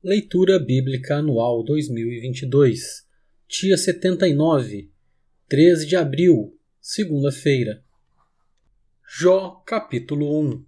Leitura Bíblica Anual 2022, dia 79, 13 de abril, segunda-feira. Jó, capítulo 1.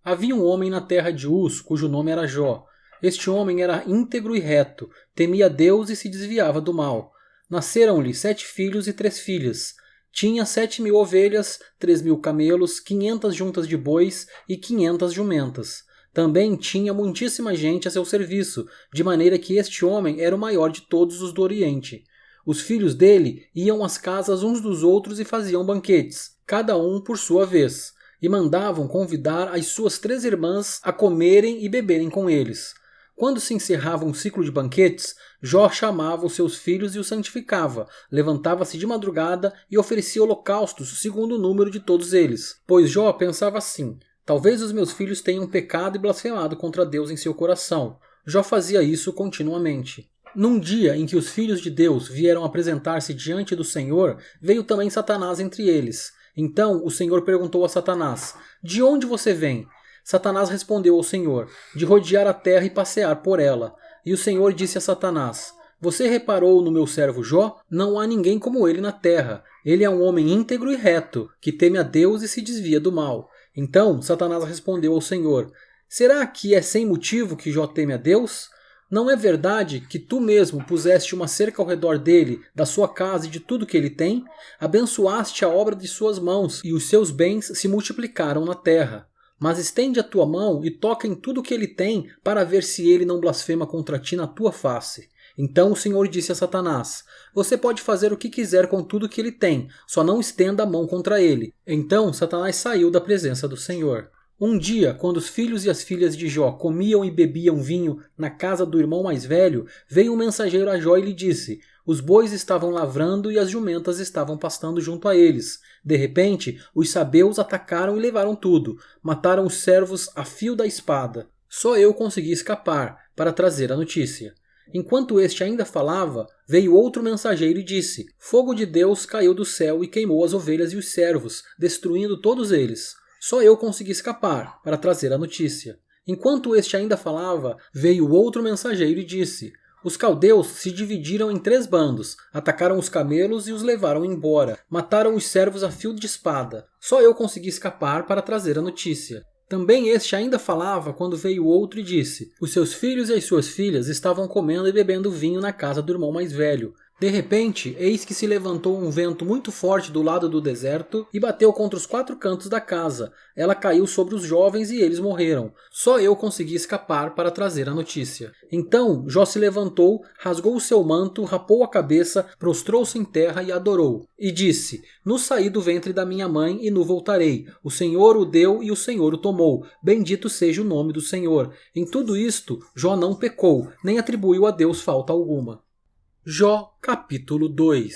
Havia um homem na terra de Uz, cujo nome era Jó. Este homem era íntegro e reto, temia Deus e se desviava do mal. Nasceram-lhe 7 filhos e 3 filhas. Tinha 7.000 ovelhas, 3.000 camelos, 500 juntas de bois e 500 jumentas. Também tinha muitíssima gente a seu serviço, de maneira que este homem era o maior de todos os do Oriente. Os filhos dele iam às casas uns dos outros e faziam banquetes, cada um por sua vez, e mandavam convidar as suas 3 irmãs a comerem e beberem com eles. Quando se encerrava um ciclo de banquetes, Jó chamava os seus filhos e os santificava, levantava-se de madrugada e oferecia holocaustos segundo o número de todos eles. Pois Jó pensava assim: talvez os meus filhos tenham pecado e blasfemado contra Deus em seu coração. Jó fazia isso continuamente. Num dia em que os filhos de Deus vieram apresentar-se diante do Senhor, veio também Satanás entre eles. Então o Senhor perguntou a Satanás: de onde você vem? Satanás respondeu ao Senhor: de rodear a terra e passear por ela. E o Senhor disse a Satanás: você reparou no meu servo Jó? Não há ninguém como ele na terra. Ele é um homem íntegro e reto, que teme a Deus e se desvia do mal. Então Satanás respondeu ao Senhor: será que é sem motivo que Jó teme a Deus? Não é verdade que tu mesmo puseste uma cerca ao redor dele, da sua casa e de tudo que ele tem? Abençoaste a obra de suas mãos, e os seus bens se multiplicaram na terra. Mas estende a tua mão e toca em tudo que ele tem, para ver se ele não blasfema contra ti na tua face. Então o Senhor disse a Satanás: você pode fazer o que quiser com tudo que ele tem, só não estenda a mão contra ele. Então Satanás saiu da presença do Senhor. Um dia, quando os filhos e as filhas de Jó comiam e bebiam vinho na casa do irmão mais velho, veio um mensageiro a Jó e lhe disse: os bois estavam lavrando e as jumentas estavam pastando junto a eles. De repente, os sabeus atacaram e levaram tudo. Mataram os servos a fio da espada. Só eu consegui escapar para trazer a notícia. Enquanto este ainda falava, veio outro mensageiro e disse: fogo de Deus caiu do céu e queimou as ovelhas e os servos, destruindo todos eles. Só eu consegui escapar para trazer a notícia. Enquanto este ainda falava, veio outro mensageiro e disse: os caldeus se dividiram em 3 bandos, atacaram os camelos e os levaram embora, mataram os servos a fio de espada. Só eu consegui escapar para trazer a notícia. Também este ainda falava quando veio outro e disse: os seus filhos e as suas filhas estavam comendo e bebendo vinho na casa do irmão mais velho. De repente, eis que se levantou um vento muito forte do lado do deserto e bateu contra os 4 cantos da casa. Ela caiu sobre os jovens e eles morreram. Só eu consegui escapar para trazer a notícia. Então Jó se levantou, rasgou o seu manto, rapou a cabeça, prostrou-se em terra e adorou. E disse: no saí do ventre da minha mãe e no voltarei. O Senhor o deu e o Senhor o tomou. Bendito seja o nome do Senhor. Em tudo isto, Jó não pecou, nem atribuiu a Deus falta alguma. Jó, capítulo 2.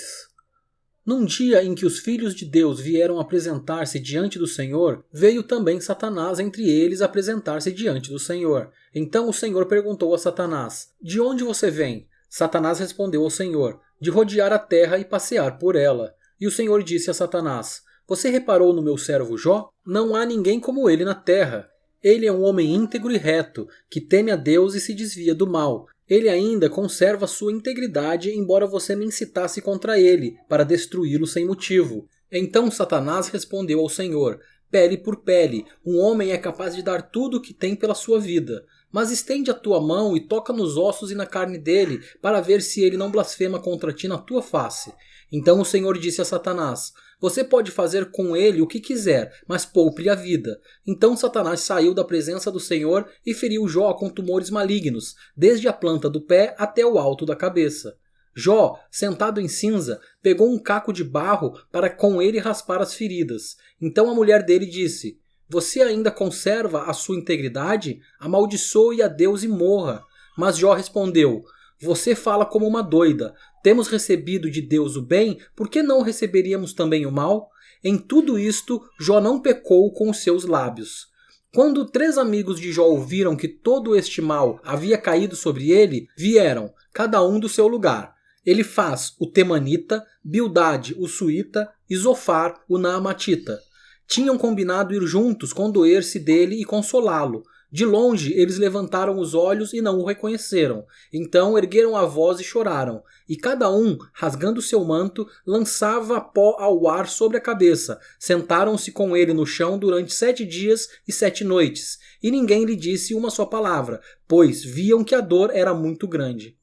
Num dia em que os filhos de Deus vieram apresentar-se diante do Senhor, veio também Satanás entre eles apresentar-se diante do Senhor. Então o Senhor perguntou a Satanás: de onde você vem? Satanás respondeu ao Senhor: de rodear a terra e passear por ela. E o Senhor disse a Satanás: você reparou no meu servo Jó? Não há ninguém como ele na terra. Ele é um homem íntegro e reto, que teme a Deus e se desvia do mal. Ele ainda conserva sua integridade, embora você me incitasse contra ele, para destruí-lo sem motivo. Então Satanás respondeu ao Senhor: pele por pele, um homem é capaz de dar tudo o que tem pela sua vida. Mas estende a tua mão e toca nos ossos e na carne dele, para ver se ele não blasfema contra ti na tua face. Então o Senhor disse a Satanás: você pode fazer com ele o que quiser, mas poupe-lhe a vida. Então Satanás saiu da presença do Senhor e feriu Jó com tumores malignos, desde a planta do pé até o alto da cabeça. Jó, sentado em cinza, pegou um caco de barro para com ele raspar as feridas. Então a mulher dele disse: você ainda conserva a sua integridade? Amaldiçoe a Deus e morra. Mas Jó respondeu: você fala como uma doida. Temos recebido de Deus o bem, por que não receberíamos também o mal? Em tudo isto, Jó não pecou com os seus lábios. Quando 3 amigos de Jó ouviram que todo este mal havia caído sobre ele, vieram, cada um do seu lugar. Elifaz, o Temanita, Bildade, o Suíta e Zofar, o Naamatita. Tinham combinado ir juntos condoer-se dele e consolá-lo. De longe eles levantaram os olhos e não o reconheceram. Então ergueram a voz e choraram. E cada um, rasgando seu manto, lançava pó ao ar sobre a cabeça. Sentaram-se com ele no chão durante 7 dias e 7 noites. E ninguém lhe disse uma só palavra, pois viam que a dor era muito grande.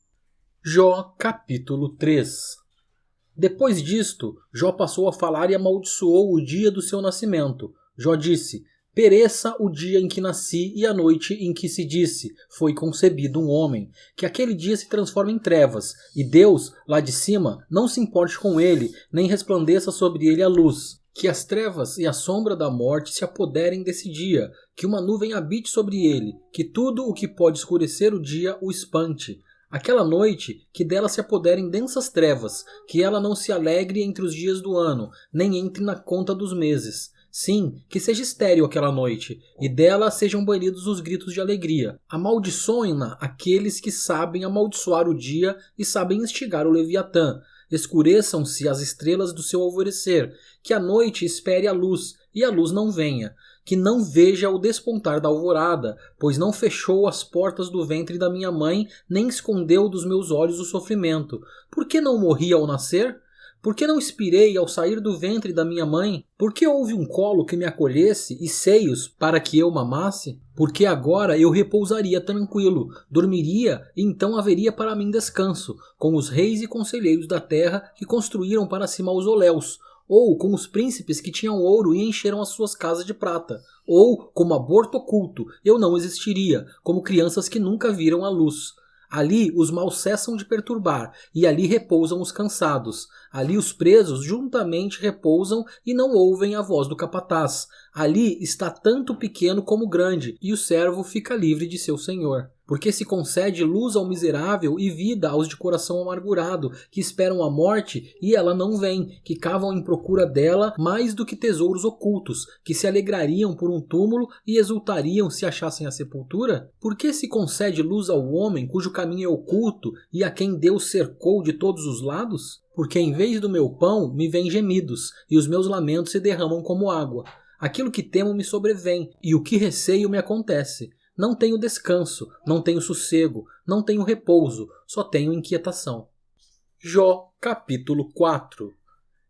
Jó capítulo 3. Depois disto, Jó passou a falar e amaldiçoou o dia do seu nascimento. Jó disse: pereça o dia em que nasci e a noite em que se disse, foi concebido um homem, que aquele dia se transforma em trevas, e Deus, lá de cima, não se importe com ele, nem resplandeça sobre ele a luz. Que as trevas e a sombra da morte se apoderem desse dia, que uma nuvem habite sobre ele, que tudo o que pode escurecer o dia o espante. Aquela noite, que dela se apoderem densas trevas, que ela não se alegre entre os dias do ano, nem entre na conta dos meses. Sim, que seja estéril aquela noite, e dela sejam banidos os gritos de alegria. Amaldiçoem-na aqueles que sabem amaldiçoar o dia e sabem instigar o Leviatã. Escureçam-se as estrelas do seu alvorecer, que a noite espere a luz, e a luz não venha. Que não veja o despontar da alvorada, pois não fechou as portas do ventre da minha mãe, nem escondeu dos meus olhos o sofrimento. Por que não morri ao nascer? Por que não expirei ao sair do ventre da minha mãe? Por que houve um colo que me acolhesse e seios para que eu mamasse? Porque agora eu repousaria tranquilo, dormiria e então haveria para mim descanso, com os reis e conselheiros da terra que construíram para si mausoléus, ou com os príncipes que tinham ouro e encheram as suas casas de prata, ou como aborto oculto, eu não existiria, como crianças que nunca viram a luz. Ali os maus cessam de perturbar, e ali repousam os cansados. Ali os presos juntamente repousam e não ouvem a voz do capataz. Ali está tanto o pequeno como o grande, e o servo fica livre de seu senhor. Porque se concede luz ao miserável e vida aos de coração amargurado, que esperam a morte e ela não vem, que cavam em procura dela mais do que tesouros ocultos, que se alegrariam por um túmulo e exultariam se achassem a sepultura? Porque se concede luz ao homem cujo caminho é oculto e a quem Deus cercou de todos os lados? Porque em vez do meu pão me vêm gemidos, e os meus lamentos se derramam como água. Aquilo que temo me sobrevém, e o que receio me acontece. Não tenho descanso, não tenho sossego, não tenho repouso, só tenho inquietação. Jó, capítulo 4.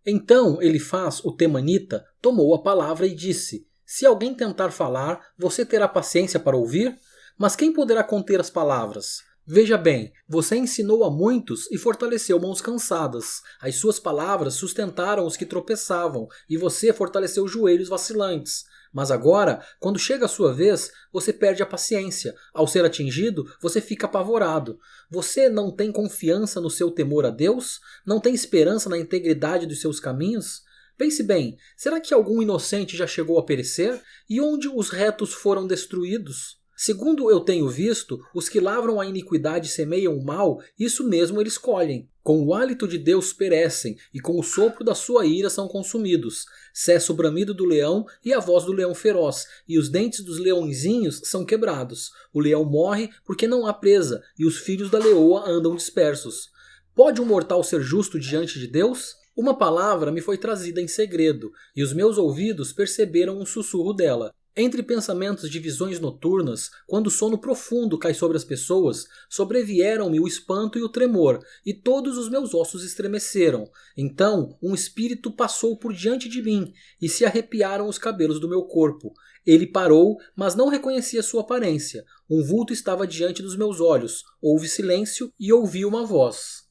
Então Elifaz, o temanita, tomou a palavra e disse: se alguém tentar falar, você terá paciência para ouvir? Mas quem poderá conter as palavras? Veja bem, você ensinou a muitos e fortaleceu mãos cansadas. As suas palavras sustentaram os que tropeçavam, e você fortaleceu joelhos vacilantes. Mas agora, quando chega a sua vez, você perde a paciência. Ao ser atingido, você fica apavorado. Você não tem confiança no seu temor a Deus? Não tem esperança na integridade dos seus caminhos? Pense bem, será que algum inocente já chegou a perecer? E onde os retos foram destruídos? Segundo eu tenho visto, os que lavram a iniquidade e semeiam o mal, isso mesmo eles colhem. Com o hálito de Deus perecem, e com o sopro da sua ira são consumidos. Cessa o bramido do leão e a voz do leão feroz, e os dentes dos leõezinhos são quebrados. O leão morre porque não há presa, e os filhos da leoa andam dispersos. Pode um mortal ser justo diante de Deus? Uma palavra me foi trazida em segredo, e os meus ouvidos perceberam um sussurro dela. Entre pensamentos de visões noturnas, quando o sono profundo cai sobre as pessoas, sobrevieram-me o espanto e o tremor, e todos os meus ossos estremeceram. Então um espírito passou por diante de mim, e se arrepiaram os cabelos do meu corpo. Ele parou, mas não reconhecia sua aparência. Um vulto estava diante dos meus olhos. Houve silêncio e ouvi uma voz.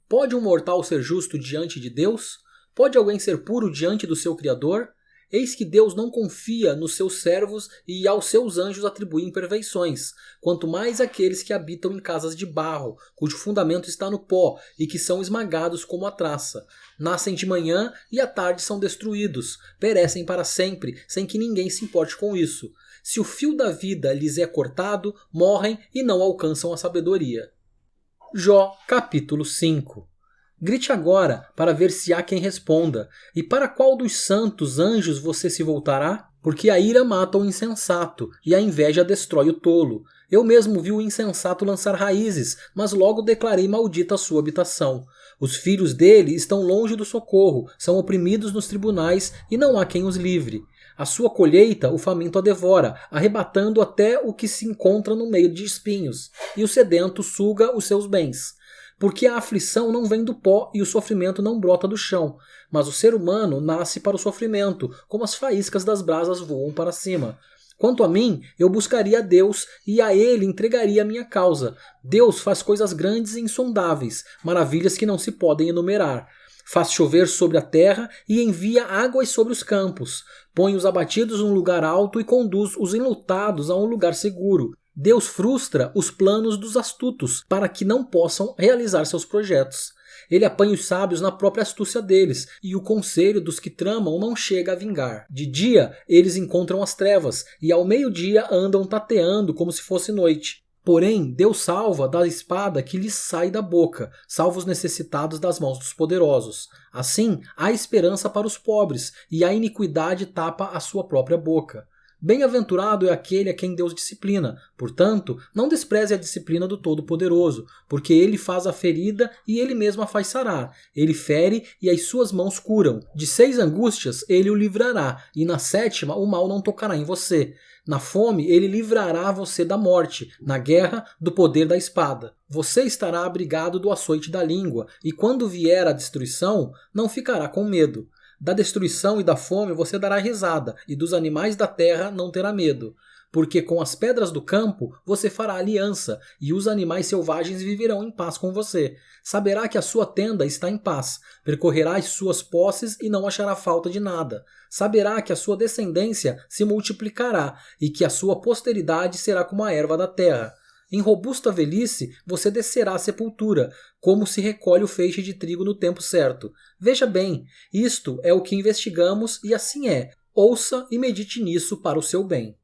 Pode um mortal ser justo diante de Deus? Pode alguém ser puro diante do seu Criador? Eis que Deus não confia nos seus servos e aos seus anjos atribui imperfeições, quanto mais aqueles que habitam em casas de barro, cujo fundamento está no pó e que são esmagados como a traça. Nascem de manhã e à tarde são destruídos, perecem para sempre, sem que ninguém se importe com isso. Se o fio da vida lhes é cortado, morrem e não alcançam a sabedoria. Jó, capítulo 5. Grite agora, para ver se há quem responda. E para qual dos santos anjos você se voltará? Porque a ira mata o insensato, e a inveja destrói o tolo. Eu mesmo vi o insensato lançar raízes, mas logo declarei maldita a sua habitação. Os filhos dele estão longe do socorro, são oprimidos nos tribunais, e não há quem os livre. A sua colheita o faminto a devora, arrebatando até o que se encontra no meio de espinhos, e o sedento suga os seus bens. Porque a aflição não vem do pó e o sofrimento não brota do chão, mas o ser humano nasce para o sofrimento, como as faíscas das brasas voam para cima. Quanto a mim, eu buscaria a Deus e a Ele entregaria a minha causa. Deus faz coisas grandes e insondáveis, maravilhas que não se podem enumerar. Faz chover sobre a terra e envia águas sobre os campos. Põe os abatidos num lugar alto e conduz os enlutados a um lugar seguro. Deus frustra os planos dos astutos para que não possam realizar seus projetos. Ele apanha os sábios na própria astúcia deles, e o conselho dos que tramam não chega a vingar. De dia, eles encontram as trevas, e ao meio-dia andam tateando como se fosse noite. Porém, Deus salva da espada que lhes sai da boca, salva os necessitados das mãos dos poderosos. Assim, há esperança para os pobres, e a iniquidade tapa a sua própria boca. Bem-aventurado é aquele a quem Deus disciplina. Portanto, não despreze a disciplina do Todo-Poderoso, porque ele faz a ferida e ele mesmo a faz sarar. Ele fere e as suas mãos curam. De 6 angústias ele o livrará, e na 7ª o mal não tocará em você. Na fome ele livrará você da morte, na guerra do poder da espada. Você estará abrigado do açoite da língua, e quando vier a destruição, não ficará com medo. Da destruição e da fome você dará risada, e dos animais da terra não terá medo. Porque com as pedras do campo você fará aliança, e os animais selvagens viverão em paz com você. Saberá que a sua tenda está em paz, percorrerá as suas posses e não achará falta de nada. Saberá que a sua descendência se multiplicará, e que a sua posteridade será como a erva da terra. Em robusta velhice, você descerá à sepultura, como se recolhe o feixe de trigo no tempo certo. Veja bem, isto é o que investigamos e assim é. Ouça e medite nisso para o seu bem.